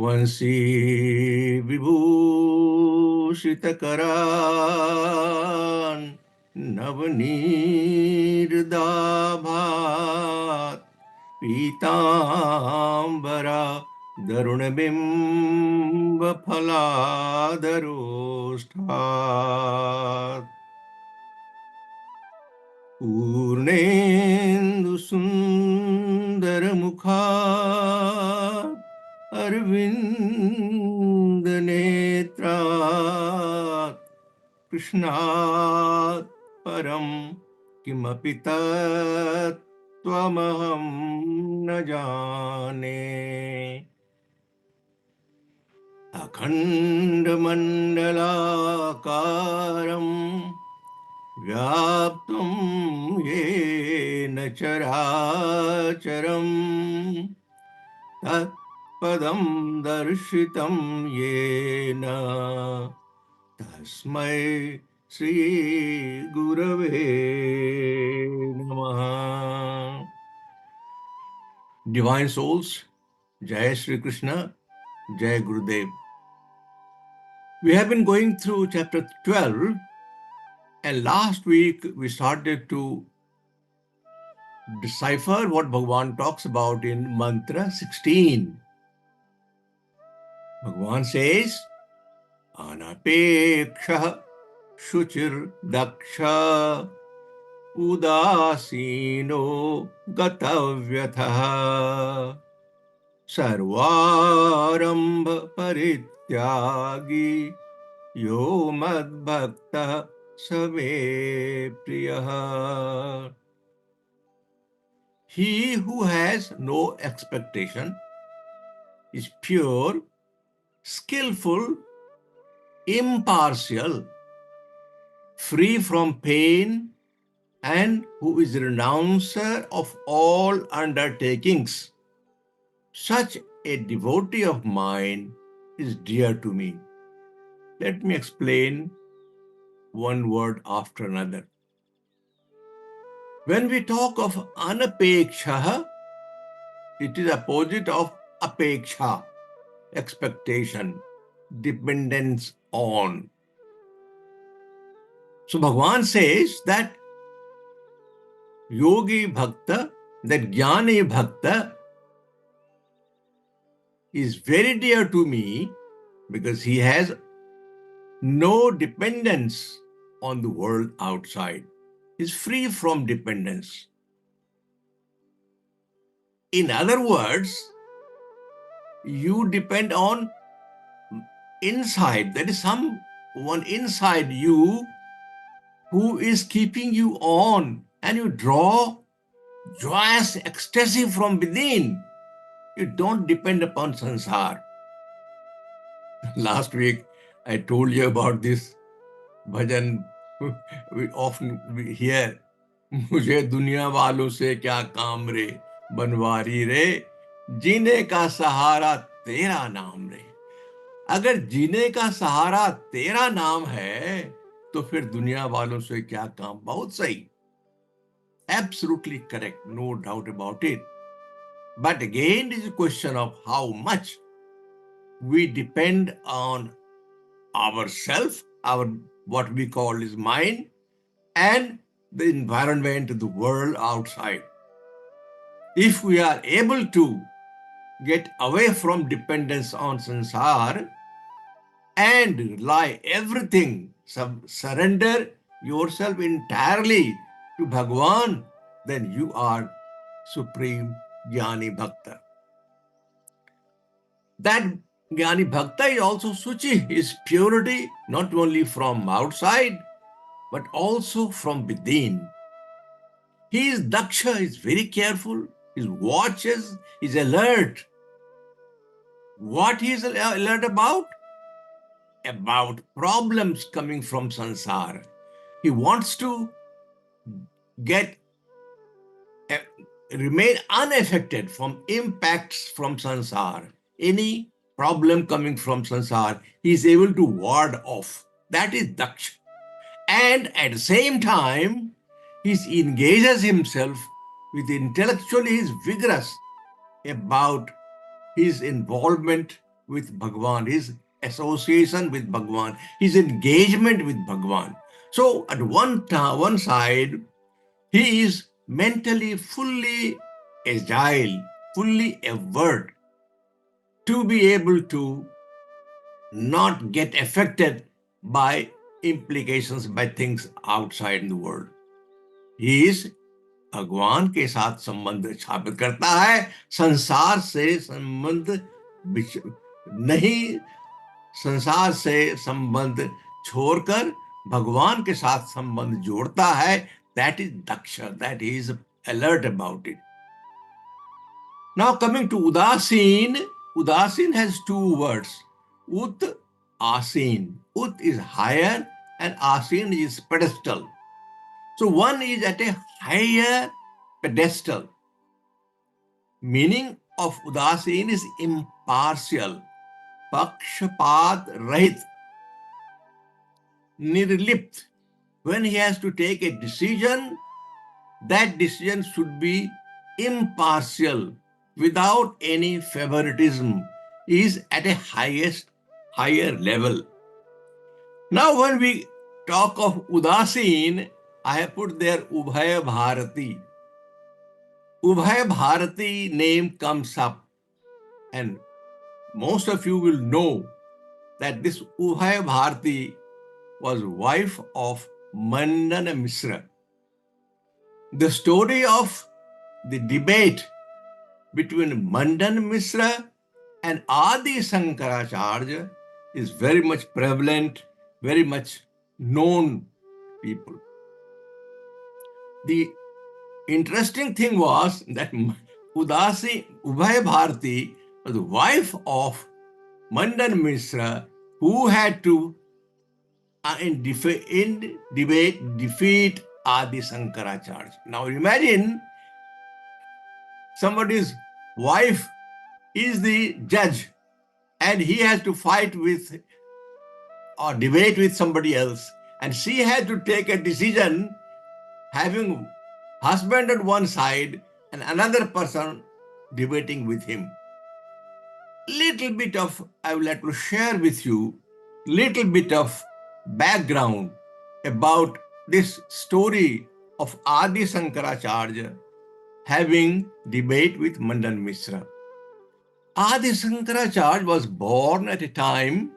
वंशी विभूषितकरान् नवनीर्दाभात् पीताम्बरा दरुणबिम्बफलादरोष्ठात् पूर्णेन्दुसुन्दरमुखात् अरविन्दनेत्रात् कृष्णात् परं किमपि तत्त्वमहं न जाने। अखण्डमण्डलाकारम् व्याप्तं येन चराचरम् तत्पदं दर्शितं येन तस्मै श्रीगुरवे नमः। Divine souls, Jai Shri Krishna, Jai Gurudev. We have been going through chapter 12, and last week we started to decipher what Bhagavan talks about in mantra 16. Bhagavan says, Anapeksha Shuchir Daksha Udasino Gatavyatha Sarvarambha Parityagi Yo Madbhakta Same Priyaha. He who has no expectation is pure, skillful, impartial, free from pain, and who is renouncer of all undertakings. Such a devotee of mine is dear to me. Let me explain one word after another. When we talk of anapeksha, it is opposite of apeksha, expectation, dependence on. So Bhagavan says that yogi bhakta, that jnani bhakta is very dear to me because he has no dependence on the world outside. He is free from dependence. In other words, you depend on inside. There is someone inside you who is keeping you on, and you draw joyous ecstasy from within. You don't depend upon sansar. Last week, I told you about this bhajan. We often hear, मुझे दुनिया वालों से क्या काम रे, बनवारी रे, जीने का सहारा तेरा नाम रे. अगर जीने का सहारा तेरा नाम है तो फिर दुनिया वालों से क्या काम. बहुत सही, absolutely correct, no doubt about it. But again, it is a question of how much we depend on ourselves, our what we call is mind, and the environment, the world outside. If we are able to get away from dependence on sansar and rely everything, surrender yourself entirely to Bhagavan, then you are supreme Jnani Bhakta. That Jnani Bhakta is also Suchi, is purity, not only from outside, but also from within. He is Daksha, he is very careful, he watches, he is alert. What he is alert about? About problems coming from sansar. He wants to remain unaffected from impacts from sansar. Any problem coming from sansar, he is able to ward off. That is Daksha. And at the same time, he engages himself with intellectually, he is vigorous about his involvement with Bhagwan, his association with Bhagwan, his engagement with Bhagwan. So at one side, he is mentally fully agile, fully alert to be able to not get affected by implications, by things outside in the world. He is भगवान के साथ संबंध स्थापित करता है, संसार से संबंध नहीं, संसार से संबंध छोड़कर भगवान के साथ संबंध जोड़ता है. That is Daksha, that he is alert about it. Now coming to Udasin, Udasin has two words, Ut, Asin. Ut is higher and Asin is pedestal. So one is at a higher pedestal. Meaning of Udasin is impartial, pakshapat rahit, nirlipt. When he has to take a decision, that decision should be impartial, without any favoritism, is at a higher level. Now when we talk of Udasin, I have put there Ubhaya Bharati. Ubhaya Bharati name comes up, and most of you will know that this Ubhaya Bharati was wife of Mandana Misra. The story of the debate between Mandan Misra and Adi Shankaracharya is very much prevalent, very much known people. The interesting thing was that Ubhaya Bharati was the wife of Mandan Misra, who had to in debate defeat Adi Shankaracharya. Now imagine somebody's wife is the judge and he has to fight with or debate with somebody else, and she had to take a decision having husband at one side and another person debating with him. Little bit of, I would like to share with you, little bit of background about this story of Adi Shankaracharya having debate with Mandan Misra. Adi Shankaracharya was born at a time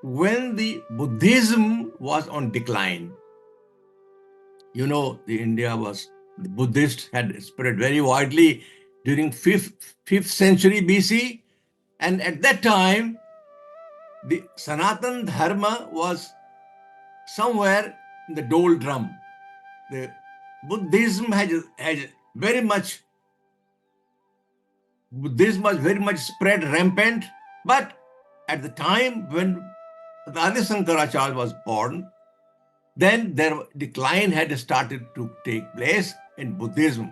when the Buddhism was on decline. You know, the Buddhists had spread very widely during 5th century BC, and at that time, the Sanatan Dharma was somewhere in the doldrum. The Buddhism had very much spread rampant, but at the time when Adi Shankaracharya was born, then their decline had started to take place in Buddhism.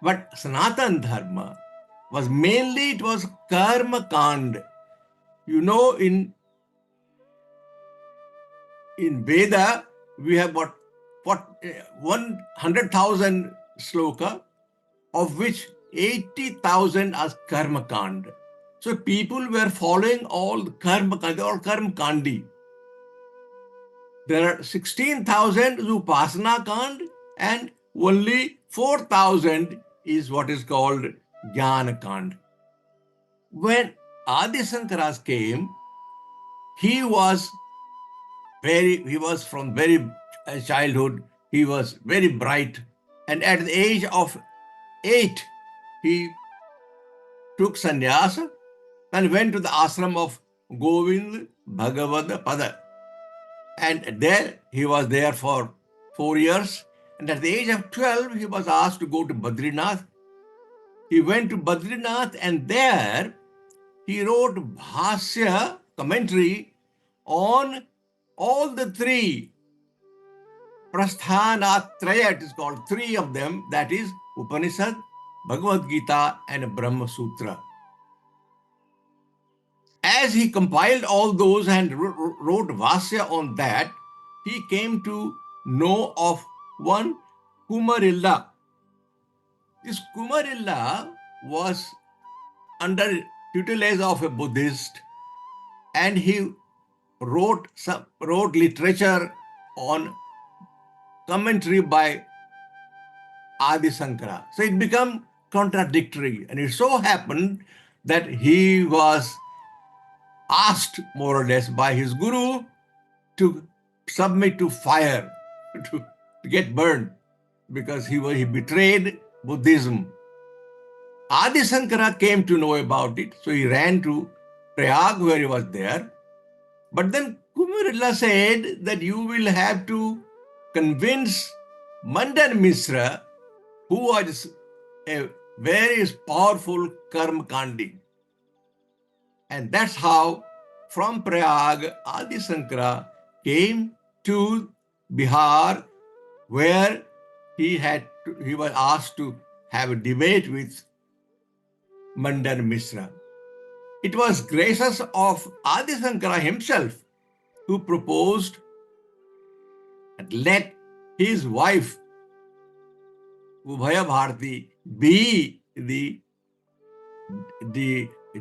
But Sanatan Dharma was mainly, it was Karma Kand. You know, in Veda, we have what 100,000 sloka, of which 80,000 are Karma Kand. So people were following all the Karma Kand, or Karma Kandi. There are 16,000 Upasana Kand, and only 4,000 is what is called Jnana Kand. When Adi Shankaracharya came, he was from very childhood, he was very bright, and at the age of 8, he took sannyasa and went to the ashram of Govind Bhagavad Pada. And there he was there for 4 years. And at the age of 12, he was asked to go to Badrinath. He went to Badrinath, and there he wrote Bhasya, commentary, on all the 3 Prasthanatraya, it is called, 3 of them, that is Upanishad, Bhagavad Gita, and Brahma Sutra. As he compiled all those and wrote Bhasya on that, he came to know of one Kumarilla. This Kumarilla was under tutelage of a Buddhist, and he wrote literature on commentary by Adi Sankara. So it became contradictory, and it so happened that he was asked more or less by his guru to submit to fire, to get burned, because he betrayed Buddhism. Adi Sankara came to know about it, so he ran to Prayag where he was there. But then Kumarilla said that you will have to convince Mandan Mishra, who was a very powerful Karma Kandi. And that's how from Prayag, Adi Sankara came to Bihar, where he was asked to have a debate with Mandan Mishra. It was gracious of Adi Sankara himself who proposed and let his wife Ubhaya Bharati be the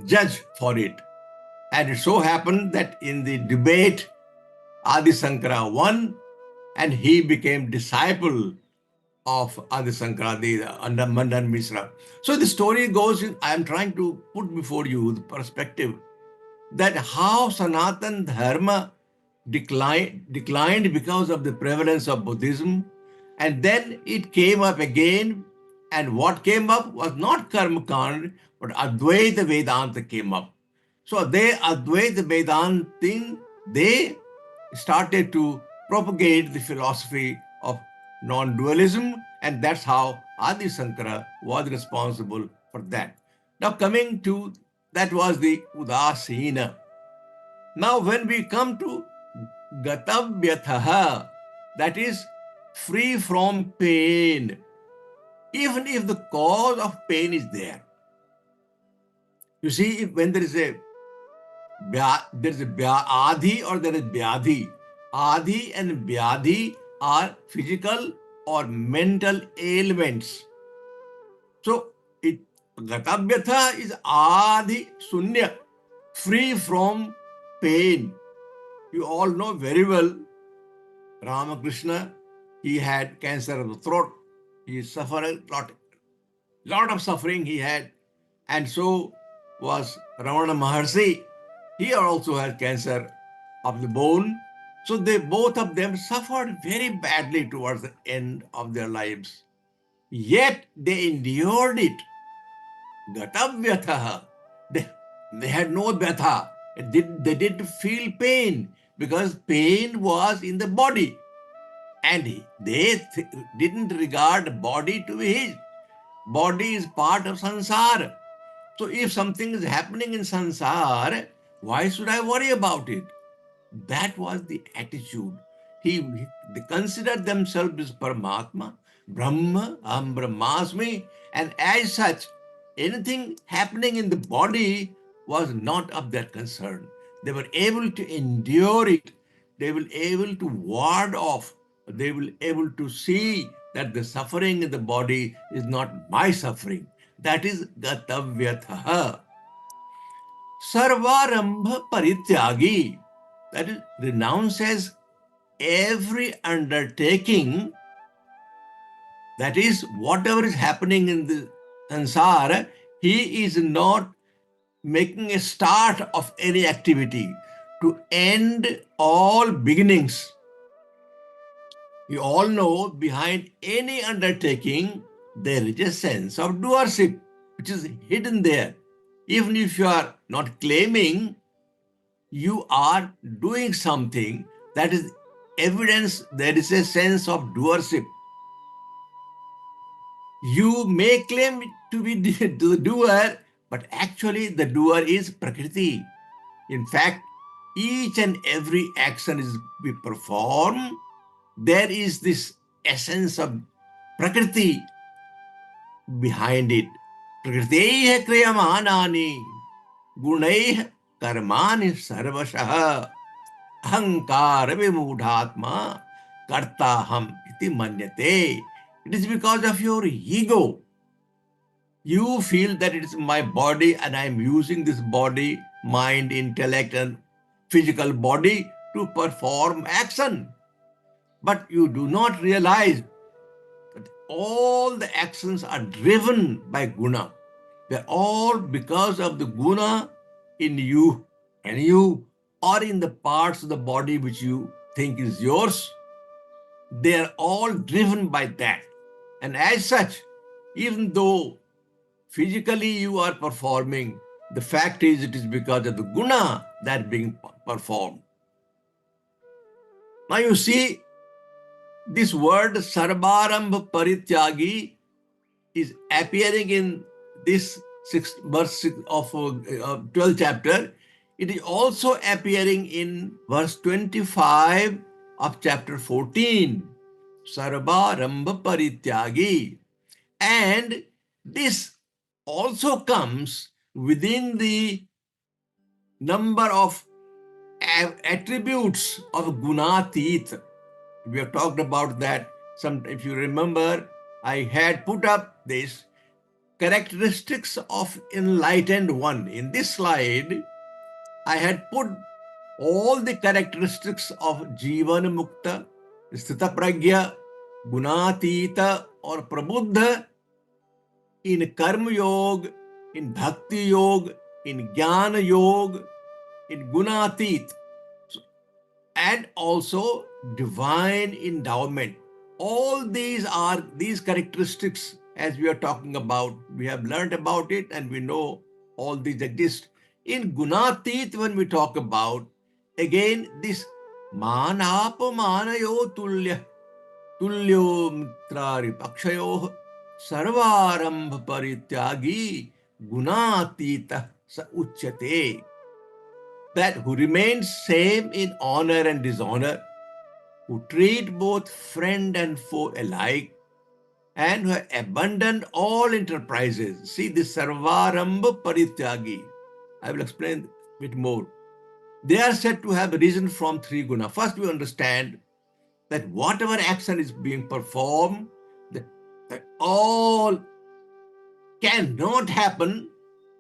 judge for it. And it so happened that in the debate, Adi Sankara won, and he became disciple of Adi Sankara under Mandan Mishra. So the story goes in, I am trying to put before you the perspective that how Sanatan Dharma declined because of the prevalence of Buddhism, and then it came up again, and what came up was not Karma Kand, but Advaita Vedanta came up. So Advaita Vedanta thing, they started to propagate the philosophy of non-dualism, and that's how Adi Sankara was responsible for that. Now coming to, that was the Udasina. Now when we come to Gatavyathaha, that is free from pain, even if the cause of pain is there. You see, when there is a Adhi or there is Vyadhi. Adhi and Vyadhi are physical or mental ailments. So Gatavyatha is Adhi Sunya, free from pain. You all know very well Ramakrishna, he had cancer of the throat. He suffered a lot of suffering he had. And so was Ramana Maharshi. He also had cancer of the bone. So both of them suffered very badly towards the end of their lives. Yet they endured it. Gatavyatha. They had no vyatha. They didn't feel pain because pain was in the body. And they didn't regard body to be his. Body is part of sansar. So if something is happening in sansar, why should I worry about it? That was the attitude. They considered themselves as Paramatma, Brahma, Aham Brahmasmi, and as such, anything happening in the body was not of their concern. They were able to endure it. They were able to ward off. They were able to see that the suffering in the body is not my suffering. That is Gatavyatha. Sarvarambha Parityagi. That is, renounces every undertaking. That is, whatever is happening in the sansara, he is not making a start of any activity to end all beginnings. We all know behind any undertaking, there is a sense of doership, which is hidden there. Even if you are not claiming, you are doing something, that is evidence there is a sense of doership. You may claim to be the doer, but actually the doer is Prakriti. In fact, each and every action is we perform, there is this essence of Prakriti behind it. Prakriteha kriyamanani gunaih karmani sarvashah ahankara vimudhatma kartaham iti manyate. It is because of your ego. You feel that it is my body and I am using this body, mind, intellect, and physical body to perform action. But you do not realize that all the actions are driven by guna. They're all because of the guna in you and you, or in the parts of the body which you think is yours. They are all driven by that. And as such, even though physically you are performing, the fact is it is because of the guna that being performed. Now you see, this word sarvarambha parityagi is appearing in this verse of 12th chapter. It is also appearing in verse 25 of chapter 14. Sarvarambha parityagi. And this also comes within the number of attributes of gunatit. We have talked about that. If you remember, I had put up this characteristics of enlightened one. In this slide, I had put all the characteristics of Jivan Mukta, Sthita Pragya, Gunatita or Prabuddha in Karma Yoga, in Bhakti Yoga, in Jnana Yoga, in Gunatit, and also divine endowment. All these are these characteristics as we are talking about. We have learned about it and we know all these exist. In Gunatit, when we talk about, again, this Manapamanayo Tulya, Tulyo Mitrari Pakshayo Sarvarambha Parityagi Gunatita Sa Uchyate. That who remains same in honor and dishonor, who treat both friend and foe alike, and who have abandoned all enterprises. See this Sarvarambha Parityagi. I will explain a bit more. They are said to have risen from three guna. First, we understand that whatever action is being performed, that all cannot happen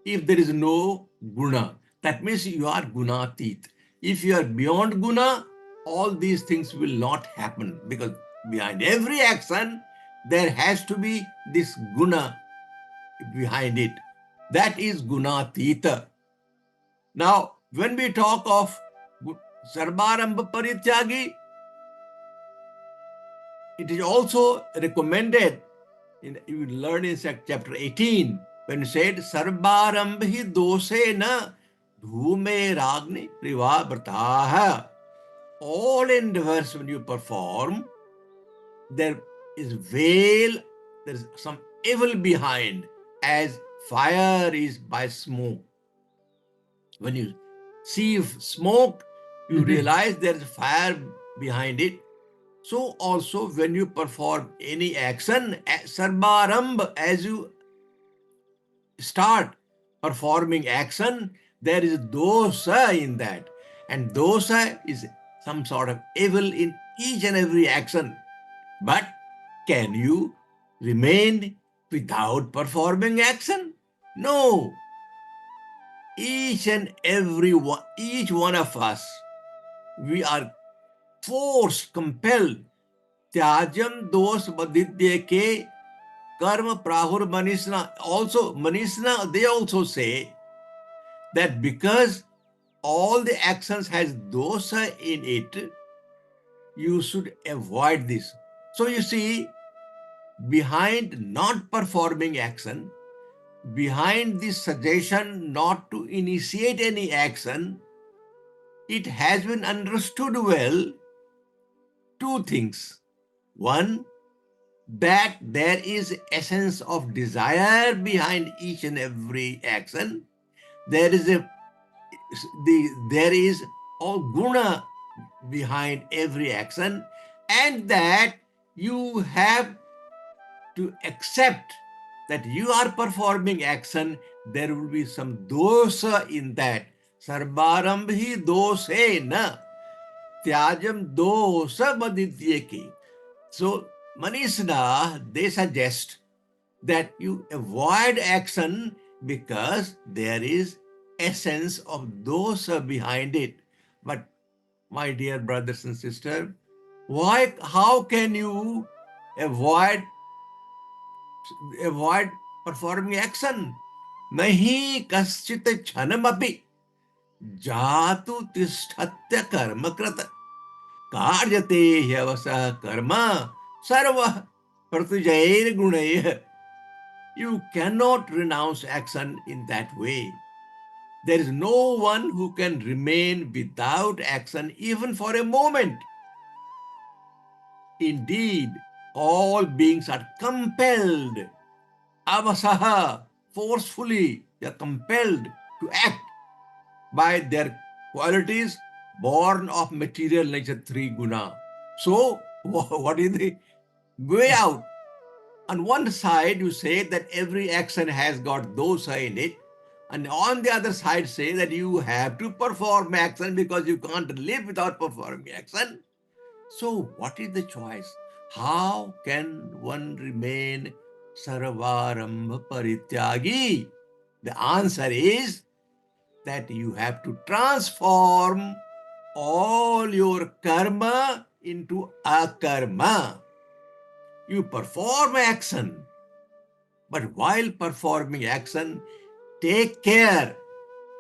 if there is no guna. That means you are gunatit. If you are beyond guna, all these things will not happen, because behind every action, there has to be this guna behind it. That is gunatita. Now, when we talk of Sarvarambha Parityagi, it is also recommended, you will learn in chapter 18, when it said, Sarvarambhi dose na dhume ragni privavrtaha. All endeavors when you perform, there is veil, there is some evil behind, as fire is by smoke. When you see smoke, you realize there is fire behind it. So also when you perform any action, sarvarambha, as you start performing action, there is dosa in that. And dosa is some sort of evil in each and every action. But can you remain without performing action? No. Each and every one, each one of us, we are forced, compelled. Tyajam dos badidye ke karma prahur manisna. Also, manisna, they also say that because all the actions has dosa in it, you should avoid this. So you see, behind not performing action, behind this suggestion not to initiate any action, it has been understood well two things. One, that there is essence of desire behind each and every action. There is all guna behind every action, and that you have to accept that you are performing action. There will be some dosa in that. Sarvarambhi dose na tyajam dosa badityeki. So Manisna, they suggest that you avoid action because there is essence of dosa behind it. But my dear brothers and sisters, how can you avoid performing action? Nahi kaschit chanamapi jatu tishthatya karma krata karyate hyavasa karma sarva pratujayir gunaya. You cannot renounce action in that way. There is no one who can remain without action even for a moment. Indeed, all beings are compelled, avasaha, forcefully, they are compelled to act by their qualities born of material nature, three guna. So, what is the way out? On one side, you say that every action has got dosa in it, and on the other side, say that you have to perform action because you can't live without performing action. So, what is the choice? How can one remain sarvarambha parityagi? The answer is that you have to transform all your karma into akarma. You perform action, but while performing action, take care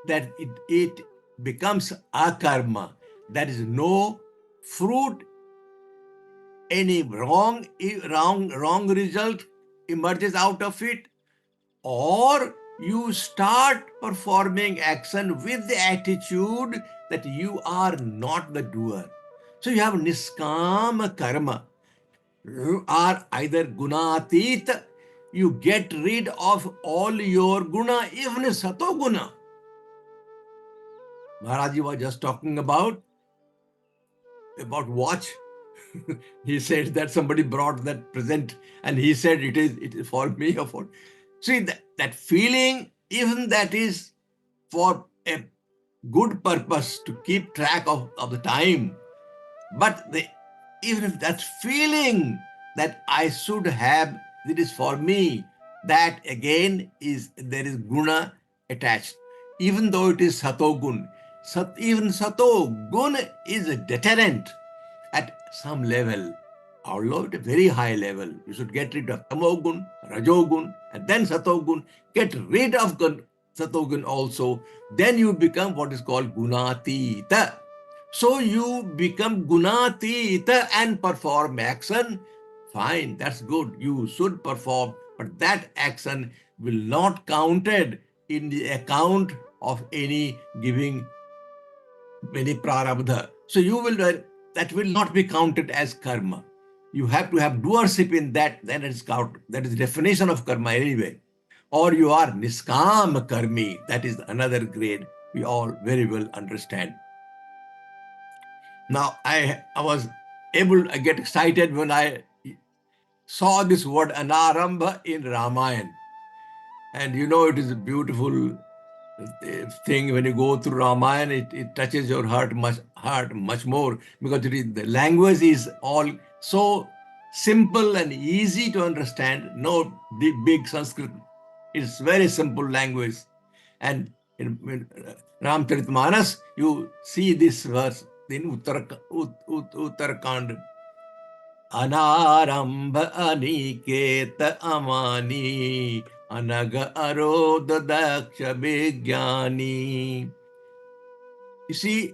that it becomes akarma. There is no fruit, any wrong result emerges out of it, or you start performing action with the attitude that you are not the doer. So you have niskama karma. You are either gunatit, you get rid of all your guna, even sato guna. Maharaji was just talking about watch. He said that somebody brought that present and he said it is for me or for. See, that feeling, even that is for a good purpose to keep track of the time. But even if that feeling that I should have, it is for me, that again there is guna attached. Even though it is satogun, even satogun is a deterrent at some level, although at a very high level. You should get rid of tamogun, rajogun, and then satogun. Get rid of satogun also. Then you become what is called gunatita. So you become gunatita and perform action. Fine, that's good. You should perform, but that action will not counted in the account of any giving any prarabdha. So that will not be counted as karma. You have to have doership in that, then it's count. That is the definition of karma anyway. Or you are niskam karmi. That is another grade we all very well understand. Now, I was able to get excited when I saw this word anarambha in Ramayana. And you know, it is a beautiful thing when you go through Ramayana, it touches your heart much more, because the language is all so simple and easy to understand. No big Sanskrit. It's very simple language. And in Ramcharitmanas, you see this verse in Uttarakhand. Anarambha aniket amani anag arodha daksha vigyani. You see,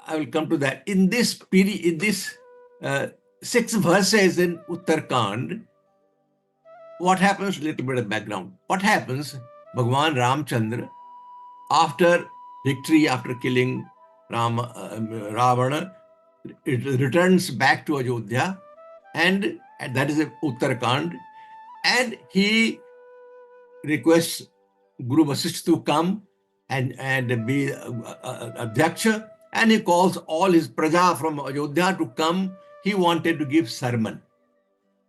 I will come to that. In this period, in this 6 verses in Uttarakhand, what happens? Little bit of background. What happens? Bhagwan Ramchandra, after victory, after killing Ravana, it returns back to Ayodhya, and that is Uttarakhand, and he requests Guru Vasishtha to come and be Adhyaksha, and he calls all his praja from Ayodhya to come. He wanted to give sermon.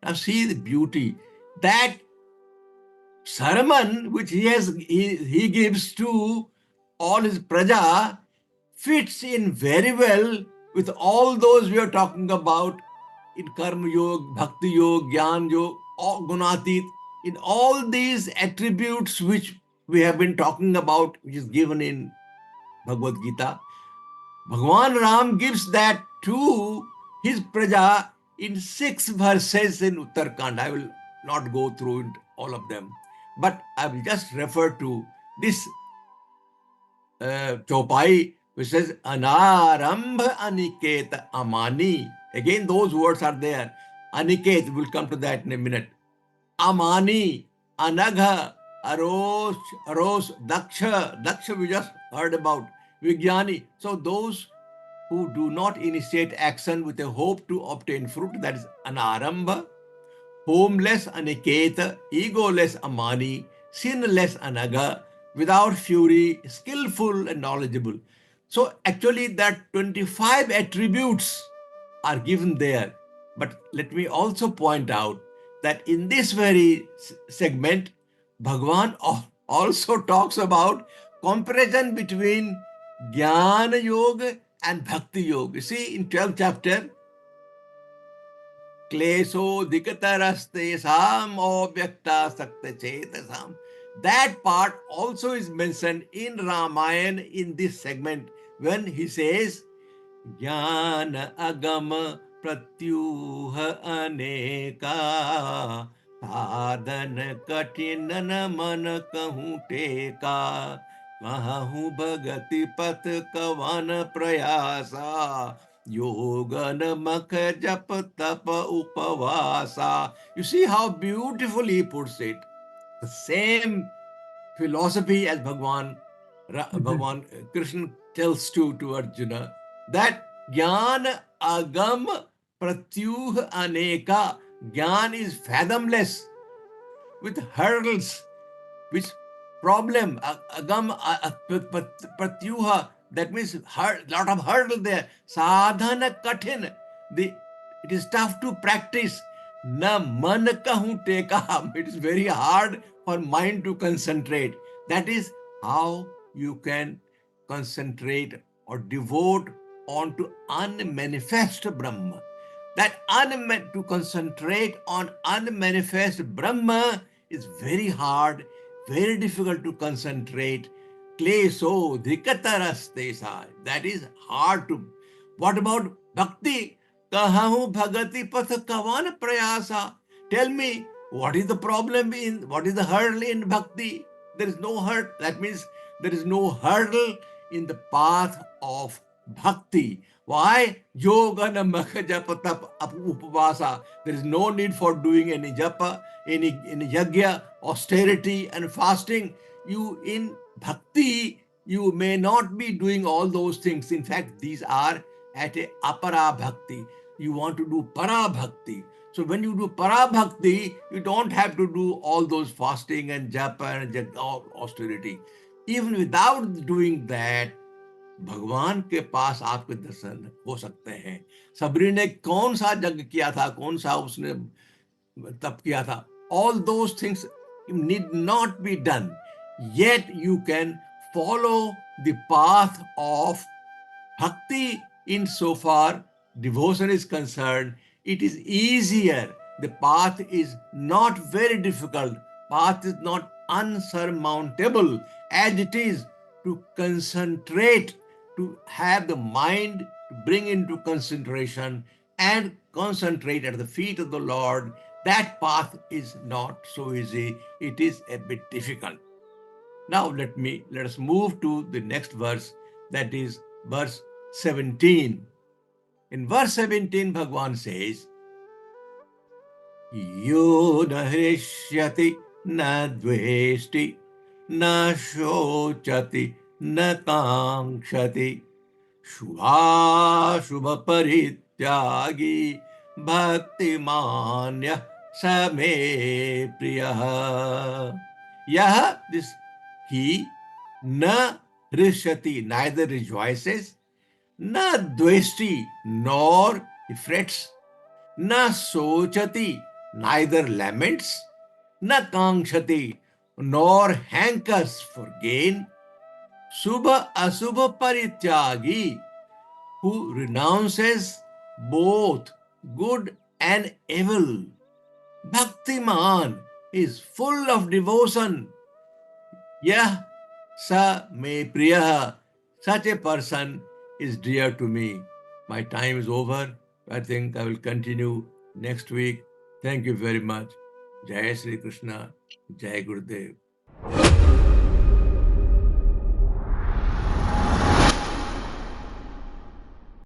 Now see the beauty. That sermon which he gives to all his praja fits in very well with all those we are talking about in Karma Yoga, Bhakti Yoga, Gyan Yoga, Gunatit. in all these attributes which we have been talking about, which is given in Bhagavad Gita, Bhagwan Ram gives that to his praja in 6 verses in Uttarkand. I will not go through all of them, but I will just refer to this Chopai, which says Anarambha Aniket Amani. Again, those words are there. Aniket, we'll come to that in a minute. Amani, Anagha, Aros, Daksha we just heard about, Vigyani. So those who do not initiate action with a hope to obtain fruit, that is Anarambha, homeless Aniketa, egoless Amani, sinless Anaga, without fury, skillful and knowledgeable. So actually that 25 attributes are given there. But let me also point out that in this very segment, Bhagwan also talks about comparison between Jnana Yoga and Bhakti Yoga. You see, in 12th chapter, Klesho Dikataraste Sam Obhyakta Sakta Chetasam. That part also is mentioned in Ramayana in this segment when he says, Jnana Agama Pratyuha Aneka Sadhan Katinana Man Kahu Teka Kahu Bhagati Pat Kavan Prayasa Yogana Makha Jap Tapa Upavasa. You see how beautifully he puts it. The same philosophy as Bhagwan Krishna tells to Arjuna, that Jnana Agam Pratyuh Aneka. Jnana is fathomless, with hurdles, which problem, Agam Pratyuha, that means lot of hurdle there. Sadhana Kathin, it is tough to practice. Na man kahu teka, it is very hard for mind to concentrate. That is how you can concentrate or devote onto unmanifest Brahma. That to concentrate on unmanifest Brahma is very hard, very difficult to concentrate. Kleso dhikatarastesa. That is hard to. What about bhakti? Kahahu bhagati patha kavan prayasa. Tell me, what is the problem what is the hurdle in bhakti? There is no hurdle. That means there is no hurdle in the path of bhakti. Why? Yoga namaka japa tap upavasa. There is no need for doing any japa, any yajna, austerity and fasting. You in bhakti, you may not be doing all those things. In fact, these are at a apara bhakti. You want to do para bhakti. So when you do para bhakti, you don't have to do all those fasting and japa and austerity. Even without doing that, भगवान के पास आपके दर्शन हो सकते हैं. सबरी ने कौन सा यज्ञ किया था, कौन सा उसने तप किया था, all those things need not be done, yet you can follow the path of bhakti. In so far devotion is concerned, it is easier. The path is not very difficult. Path is not unsurmountable, as it is to concentrate, to have the mind to bring into concentration and concentrate at the feet of the Lord. That path is not so easy. It is a bit difficult. Now let us move to the next verse, that is verse 17. In verse 17, Bhagwan says, Yo na hrishyati na dveshti na shochati na kankshati shubha shubha parityagi bhakti manya same priya. Yah, this he, na hrishyati, neither rejoices, na dveshti, nor he frets, na sochati, neither laments, na kankshati, nor hankers for gain, subha asubha parityagi, who renounces both good and evil. Bhaktiman, is full of devotion. Yah sa me priyah. Such a person is dear to me. My time is over. I think I will continue next week. Thank you very much. Jai Sri Krishna. Jai Gurudev.